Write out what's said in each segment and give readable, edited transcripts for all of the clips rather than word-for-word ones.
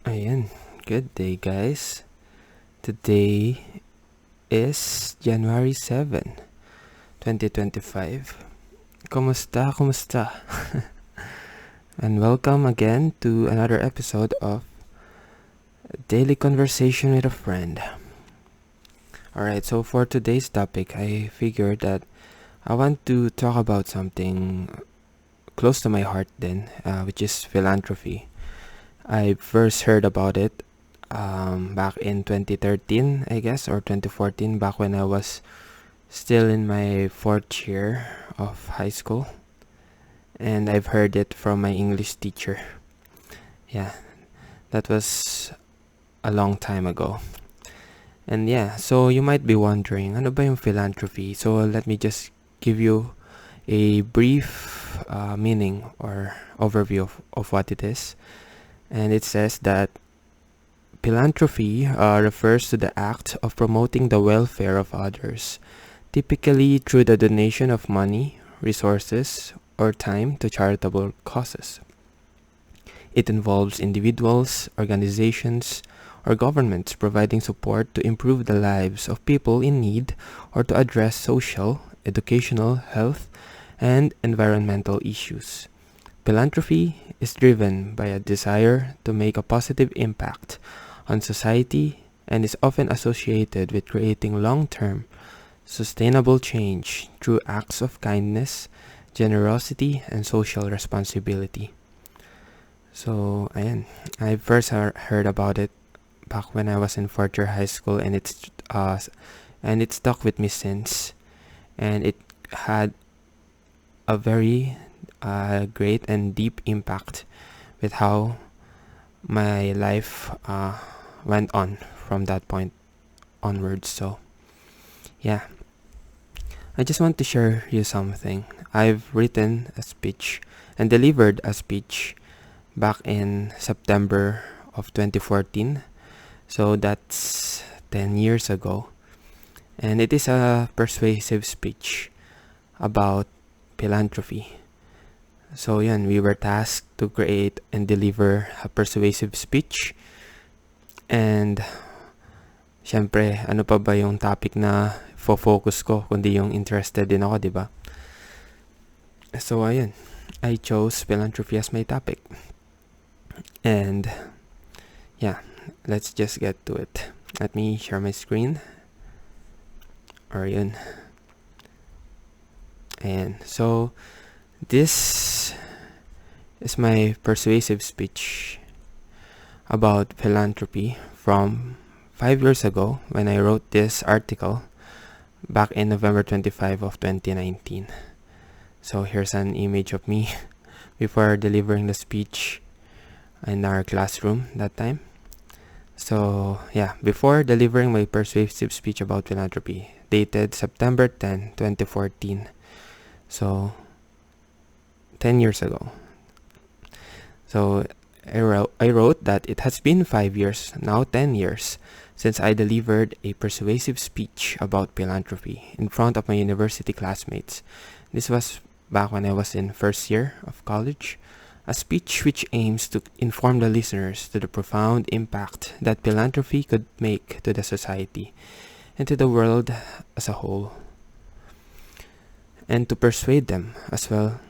Ayan, good day guys. Today is January 7, 2025. Kumusta, kumusta? And welcome again to another episode of Daily Conversation with a Friend. Alright, so for today's topic, I figured that I want to talk about something close to my heart then, which is philanthropy. I first heard about it back in 2013, I guess, or 2014, back when I was still in my fourth year of high school. And I've heard it from my English teacher. Yeah, that was a long time ago. And yeah, so you might be wondering, ano ba yung philanthropy? So let me just give you a brief meaning or overview of what it is. And it says that philanthropy refers to the act of promoting the welfare of others, typically through the donation of money, resources, or time to charitable causes. It involves individuals, organizations, or governments providing support to improve the lives of people in need or to address social, educational, health, and environmental issues. Philanthropy is driven by a desire to make a positive impact on society and is often associated with creating long-term, sustainable change through acts of kindness, generosity, and social responsibility. So, ayan. I first heard about it back when I was in fourth year high school, and it stuck with me since. And it had a very great and deep impact with how my life went on from that point onwards. So, yeah. I just want to share you something. I've written a speech and delivered a speech back in September of 2014. So that's 10 years ago. And it is a persuasive speech about philanthropy. So yan, we were tasked to create and deliver a persuasive speech. And syempre, ano pa ba yung topic na focus ko kundi yung interested din ako, di ba? So ayun, I chose philanthropy as my topic. And yeah, let's just get to it. Let me share my screen. Or yun. And so this is my persuasive speech about philanthropy from 5 years ago when I wrote this article back in November 25 of 2019. So here's an image of me before delivering the speech in our classroom that time. So yeah, before delivering my persuasive speech about philanthropy, dated September 10, 2014. So 10 years ago. So I wrote that it has been 5 years, now 10 years, since I delivered a persuasive speech about philanthropy in front of my university classmates. This was back when I was in first year of college, a speech which aims to inform the listeners to the profound impact that philanthropy could make to the society and to the world as a whole, and to persuade them as well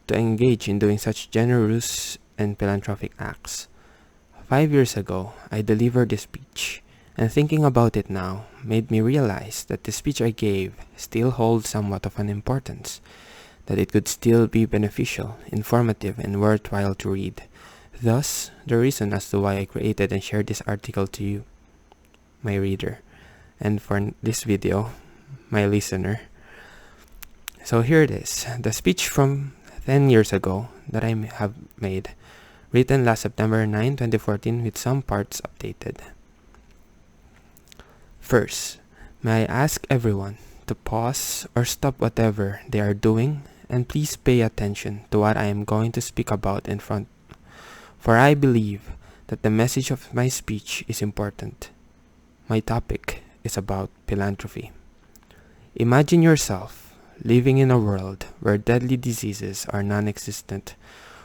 to engage in doing such generous and philanthropic acts. 5 years ago, I delivered this speech, and thinking about it now made me realize that the speech I gave still holds somewhat of an importance, that it could still be beneficial, informative, and worthwhile to read. Thus, the reason as to why I created and shared this article to you, my reader, and for this video, my listener. So here it is, the speech from 10 years ago that I have made, written last September 9, 2014 with some parts updated. First, may I ask everyone to pause or stop whatever they are doing and please pay attention to what I am going to speak about in front, for I believe that the message of my speech is important. My topic is about philanthropy. Imagine yourself living in a world where deadly diseases are non-existent,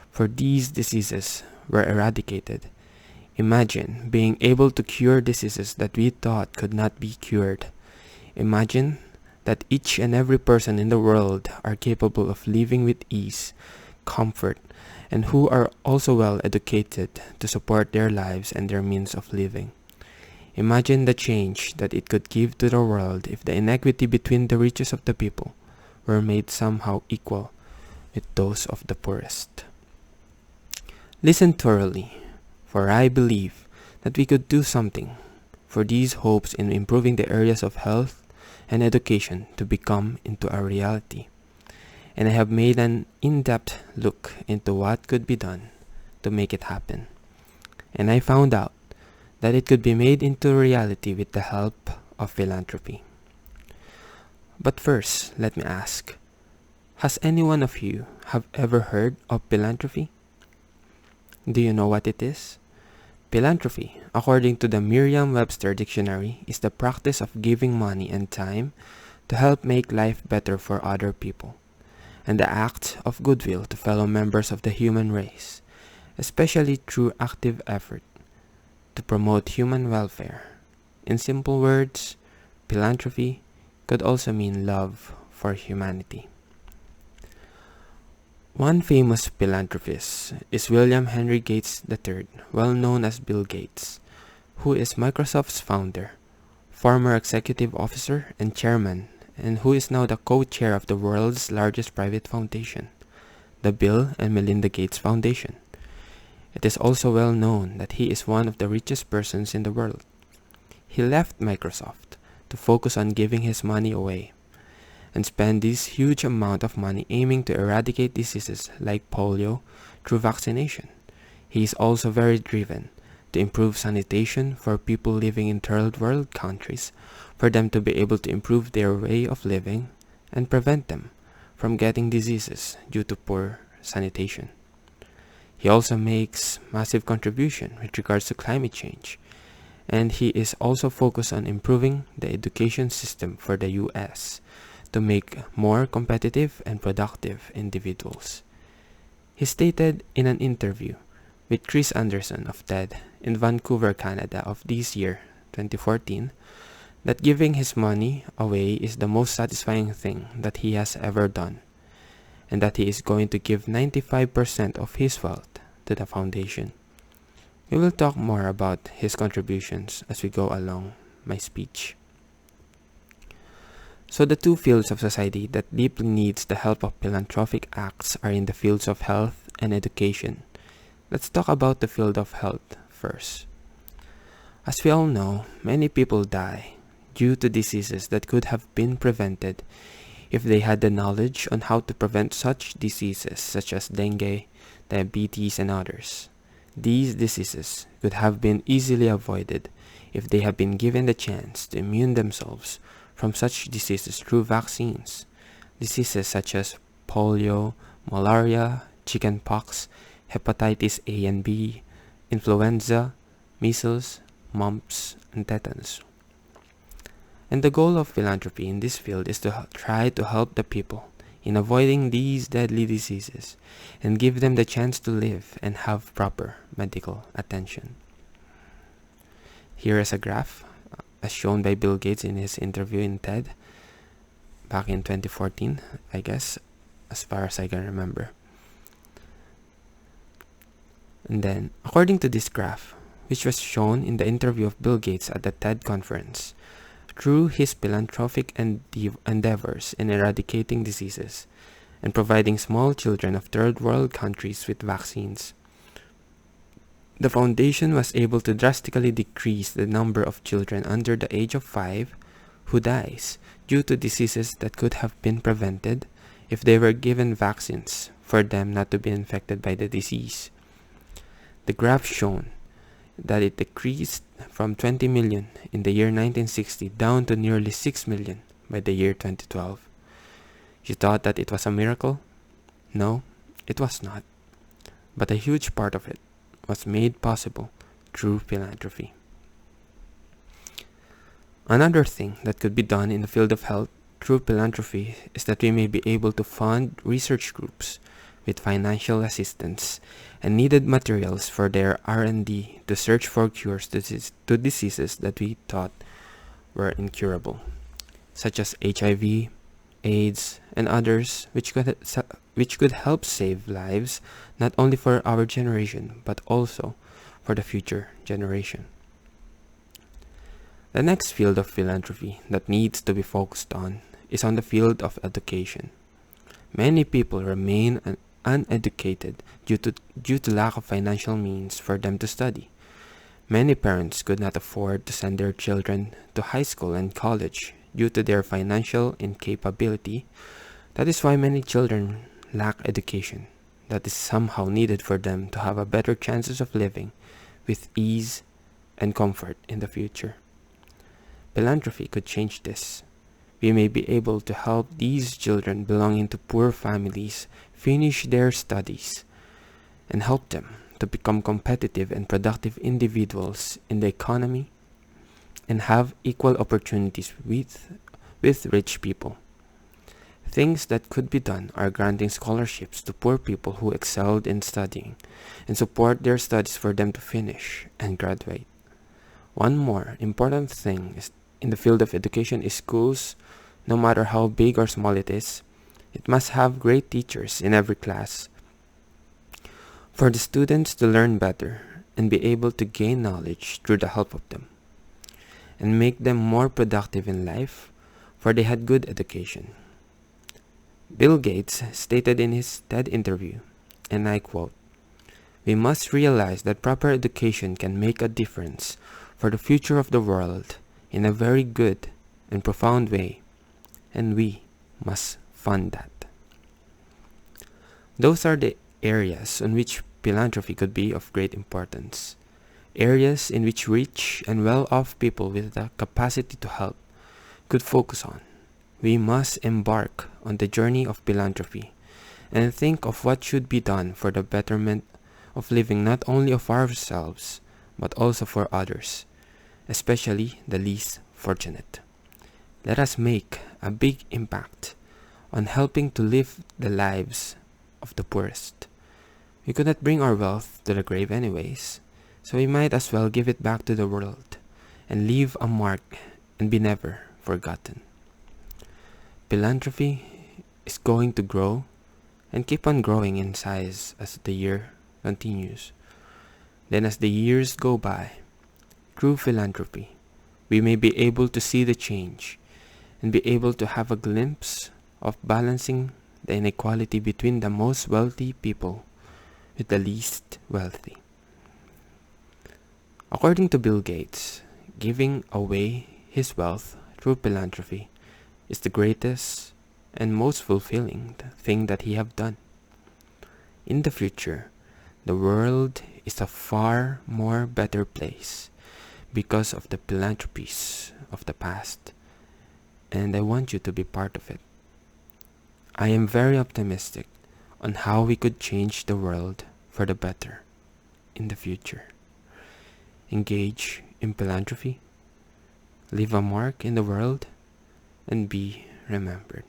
for these diseases were eradicated. Imagine being able to cure diseases that we thought could not be cured. Imagine that each and every person in the world are capable of living with ease, comfort, and who are also well educated to support their lives and their means of living. Imagine the change that it could give to the world if the inequity between the riches of the people were made somehow equal with those of the poorest. Listen thoroughly, for I believe that we could do something for these hopes in improving the areas of health and education to become into a reality. And I have made an in-depth look into what could be done to make it happen. And I found out that it could be made into reality with the help of philanthropy. But first, let me ask, has any one of you have ever heard of philanthropy? Do you know what it is? Philanthropy, according to the Merriam-Webster dictionary, is the practice of giving money and time to help make life better for other people, and the act of goodwill to fellow members of the human race, especially through active effort to promote human welfare. In simple words, philanthropy could also mean love for humanity. One famous philanthropist is William Henry Gates III, well known as Bill Gates, who is Microsoft's founder, former executive officer and chairman, and who is now the co-chair of the world's largest private foundation, the Bill and Melinda Gates Foundation. It is also well known that he is one of the richest persons in the world. He left Microsoft to focus on giving his money away and spend this huge amount of money aiming to eradicate diseases like polio through vaccination. He is also very driven to improve sanitation for people living in third world countries, for them to be able to improve their way of living and prevent them from getting diseases due to poor sanitation. He also makes massive contribution with regards to climate change, and he is also focused on improving the education system for the US to make more competitive and productive individuals. He stated in an interview with Chris Anderson of TED in Vancouver, Canada of this year, 2014, that giving his money away is the most satisfying thing that he has ever done, and that he is going to give 95% of his wealth to the foundation. We will talk more about his contributions as we go along my speech. So the two fields of society that deeply needs the help of philanthropic acts are in the fields of health and education. Let's talk about the field of health first. As we all know, many people die due to diseases that could have been prevented if they had the knowledge on how to prevent such diseases such as dengue, diabetes, and others. These diseases could have been easily avoided if they had been given the chance to immune themselves from such diseases through vaccines. Diseases such as polio, malaria, chickenpox, hepatitis A and B, influenza, measles, mumps, and tetanus. And the goal of philanthropy in this field is to try to help the people in avoiding these deadly diseases and give them the chance to live and have proper medical attention. Here is a graph as shown by Bill Gates in his interview in TED back in 2014, I guess, as far as I can remember. And then, according to this graph, which was shown in the interview of Bill Gates at the TED conference, through his philanthropic endeavors in eradicating diseases and providing small children of third world countries with vaccines, the foundation was able to drastically decrease the number of children under the age of 5 who dies due to diseases that could have been prevented if they were given vaccines for them not to be infected by the disease. The graph shown that it decreased from 20 million in the year 1960 down to nearly 6 million by the year 2012. You thought that it was a miracle? No, it was not. But a huge part of it was made possible through philanthropy. Another thing that could be done in the field of health through philanthropy is that we may be able to fund research groups with financial assistance and needed materials for their R&D to search for cures to diseases that we thought were incurable, such as HIV, AIDS, and others, which could help save lives not only for our generation but also for the future generation. The next field of philanthropy that needs to be focused on is on the field of education. Many people remain uneducated due to lack of financial means for them to study. Many parents could not afford to send their children to high school and college due to their financial incapability. That is why many children lack education that is somehow needed for them to have a better chances of living with ease and comfort in the future. Philanthropy could change this. We may be able to help these children belonging to poor families finish their studies and help them to become competitive and productive individuals in the economy and have equal opportunities with rich people. Things that could be done are granting scholarships to poor people who excelled in studying and support their studies for them to finish and graduate. One more important thing in the field of education is schools, no matter how big or small it must have great teachers in every class for the students to learn better and be able to gain knowledge through the help of them and make them more productive in life, for they had good education. Bill Gates stated in his TED interview, and I quote, "We must realize that proper education can make a difference for the future of the world in a very good and profound way, and we must fund that." Those are the areas on which philanthropy could be of great importance. Areas in which rich and well-off people with the capacity to help could focus on. We must embark on the journey of philanthropy and think of what should be done for the betterment of living not only of ourselves but also for others, especially the least fortunate. Let us make a big impact on helping to live the lives of the poorest. We could not bring our wealth to the grave anyways, so we might as well give it back to the world and leave a mark and be never forgotten. Philanthropy is going to grow and keep on growing in size as the year continues. Then as the years go by, through philanthropy, we may be able to see the change and be able to have a glimpse of balancing the inequality between the most wealthy people with the least wealthy. According to Bill Gates, giving away his wealth through philanthropy is the greatest and most fulfilling thing that he have done. In the future, the world is a far more better place because of the philanthropies of the past, and I want you to be part of it. I am very optimistic on how we could change the world for the better in the future. Engage in philanthropy, leave a mark in the world, and be remembered.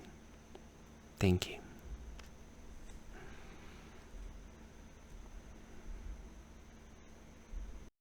Thank you.